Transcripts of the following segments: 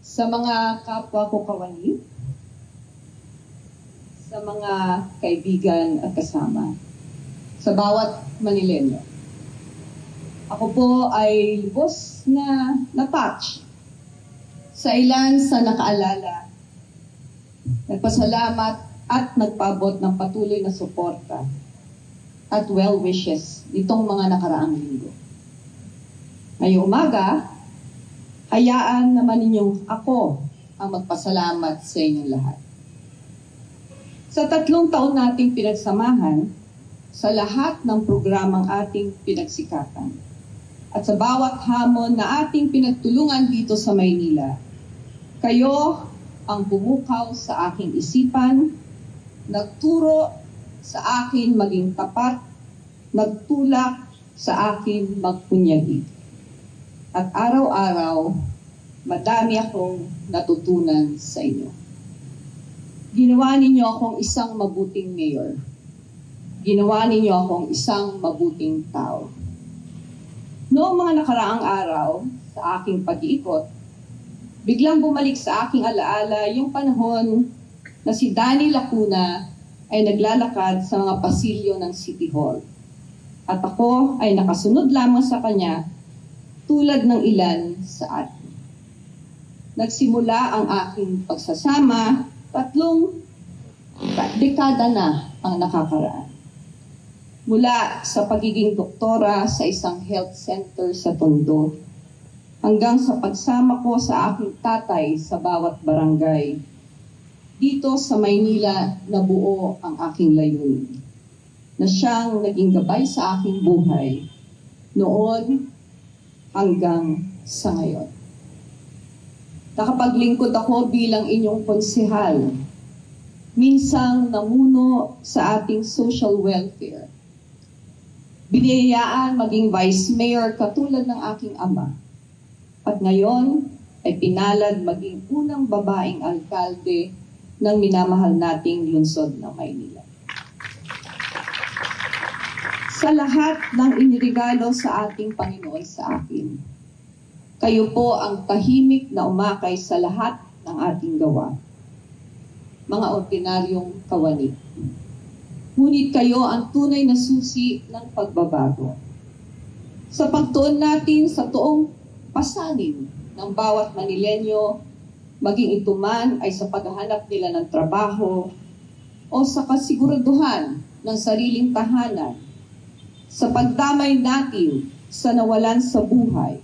Sa mga kapwa ko kawani, sa mga kaibigan at kasama, sa bawat Manilenyo. Ako po ay lubos na na-touch sa ilan sa nakaalala, nagpasalamat at nagpaabot ng patuloy na suporta at well wishes nitong mga nakaraang linggo. Ngayong umaga, hayaan naman ninyong ako ang magpasalamat sa inyong lahat. Sa 3 taon nating pinagsamahan, sa lahat ng programang ating pinagsikatan, at sa bawat hamon na ating pinagtulungan dito sa Maynila, kayo ang bumukaw sa aking isipan, nagturo sa akin maging tapat, nagtulak sa akin magpunyagi. At araw-araw, madami akong natutunan sa inyo. Ginawa ninyo akong isang mabuting mayor. Ginawa ninyo akong isang mabuting tao. Noong mga nakaraang araw, sa aking pag-iikot, biglang bumalik sa aking alaala yung panahon na si Danny Lacuna ay naglalakad sa mga pasilyo ng City Hall. At ako ay nakasunod lamang sa kanya tulad ng ilan sa atin. Nagsimula ang aking pagsasama, 3 dekada na ang nakakaraan. Mula sa pagiging doktora sa isang health center sa Tondo, hanggang sa pagsama ko sa aking tatay sa bawat barangay, dito sa Maynila nabuo ang aking layunin, na siyang naging gabay sa aking buhay noon hanggang sa ngayon. Nakapaglingkod ako bilang inyong konsehal, minsang namuno sa ating social welfare. Biniyayaan maging vice mayor katulad ng aking ama. At ngayon ay pinalad maging unang babaeng alkalde ng minamahal nating lungsod ng Maynila. Sa lahat ng inirigalo sa ating Panginoon sa akin, kayo po ang tahimik na umakay sa lahat ng ating gawa. Mga ordinaryong kawani. Ngunit kayo ang tunay na susi ng pagbabago. Sa pagtuon natin sa toong pasanin ng bawat Manilenyo, maging ito man ay sa paghahanap nila ng trabaho o sa kasiguraduhan ng sariling tahanan, sa pagdamay natin sa nawalan sa buhay,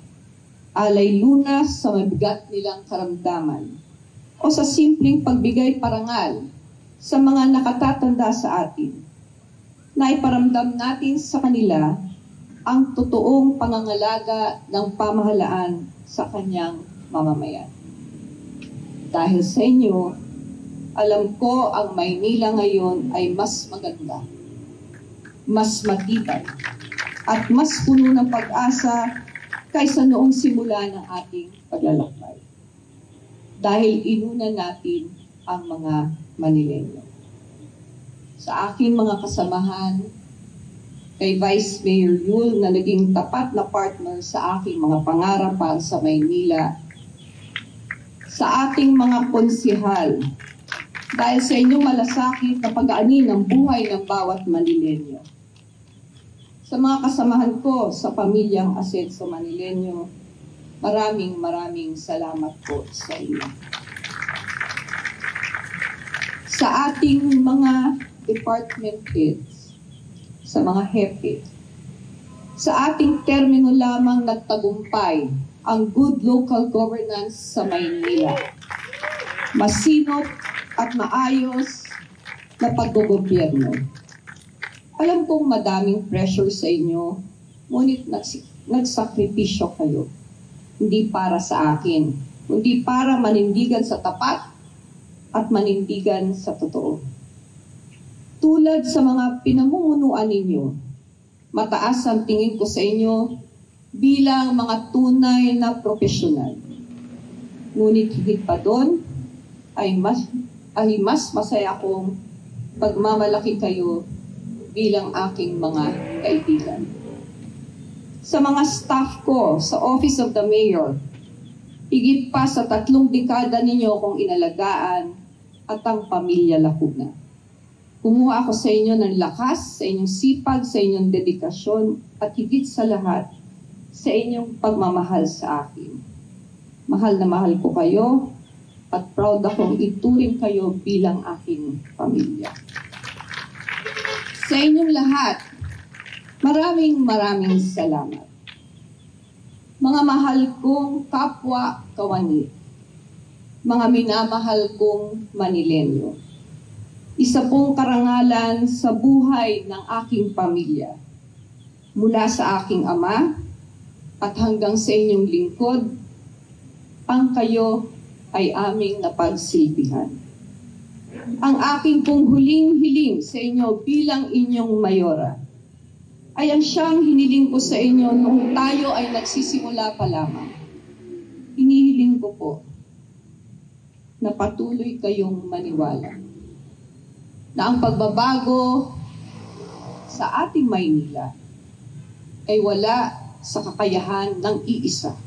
alay lunas sa mabigat nilang karamdaman, o sa simpleng pagbigay parangal sa mga nakatatanda sa atin, na iparamdam natin sa kanila ang totoong pangangalaga ng pamahalaan sa kanyang mamamayan. Dahil sa inyo, alam ko ang Maynila ngayon ay mas maganda, mas matibay, at mas puno ng pag-asa kaysa noong simula ng ating paglalakbay. Dahil inuna natin ang mga Manilenyo. Sa aking mga kasamahan, kay Vice Mayor Yul na naging tapat na partner sa aking mga pangarap para sa Maynila, sa ating mga konsehal, dahil sa inyong malasakit na pag-aani ng buhay ng bawat Manilenyo. Sa mga kasamahan ko sa pamilyang Asenso Manilenyo, maraming salamat po sa inyo. Sa ating mga department heads, sa mga hepe, sa ating termino lamang nagtagumpay ang good local governance sa Maynila. Masinop at maayos na paggogobyerno. Alam kong madaming pressure sa inyo, ngunit nagsakripisyo kayo. Hindi para sa akin, kundi para manindigan sa tapat at manindigan sa totoo. Tulad sa mga pinamumunuan ninyo, mataas ang tingin ko sa inyo bilang mga tunay na profesional. Ngunit higit pa doon, ay mas masaya akong pagmamalaki kayo bilang aking mga kaibigan. sa mga staff ko sa Office of the Mayor, higit pa sa 3 dekada ninyo kong inalagaan at ang pamilya Lacuna. Kumuha ako sa inyo ng lakas, sa inyong sipag, sa inyong dedikasyon, at higit sa lahat, sa inyong pagmamahal sa akin. Mahal na mahal ko kayo, at proud akong ituring kayo bilang aking pamilya. Sa inyong lahat, maraming salamat. Mga mahal kong kapwa kawani, mga minamahal kong Manilenyo, isa pong karangalan sa buhay ng aking pamilya. Mula sa aking ama at hanggang sa inyong lingkod, ang kayo ay aming napagsilbihan. Ang aking pong huling hiling sa inyo bilang inyong mayora ay ang siyang hiniling ko sa inyo nung tayo ay nagsisimula pa lamang. Hinihiling ko po na patuloy kayong maniwala na ang pagbabago sa ating Maynila ay wala sa kakayahan ng iisa.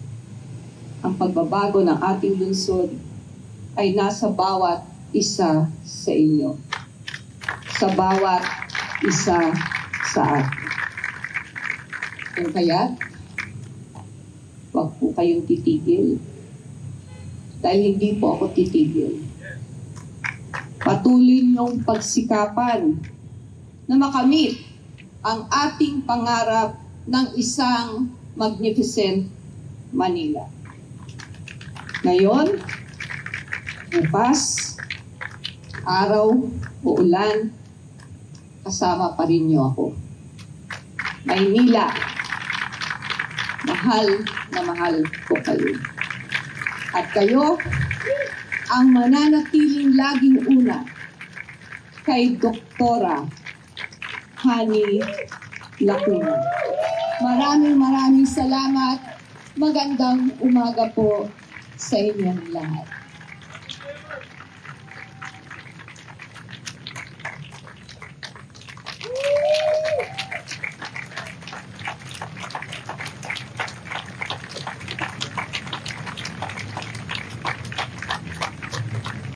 Ang pagbabago ng ating lungsod ay nasa bawat isa sa inyo. Sa bawat isa sa atin. Kung kaya, huwag po kayong titigil. Dahil hindi po ako titigil. Patuloy niyong pagsikapan na makamit ang ating pangarap ng isang magnificent Manila. Ngayon, bukas, araw o ulan, kasama pa rin niyo ako. Maynila, mahal na mahal ko kayo. At kayo, ang mananatiling laging una kay Doktora Hani Lacuna. Maraming salamat. Magandang umaga po sa inyong lahat.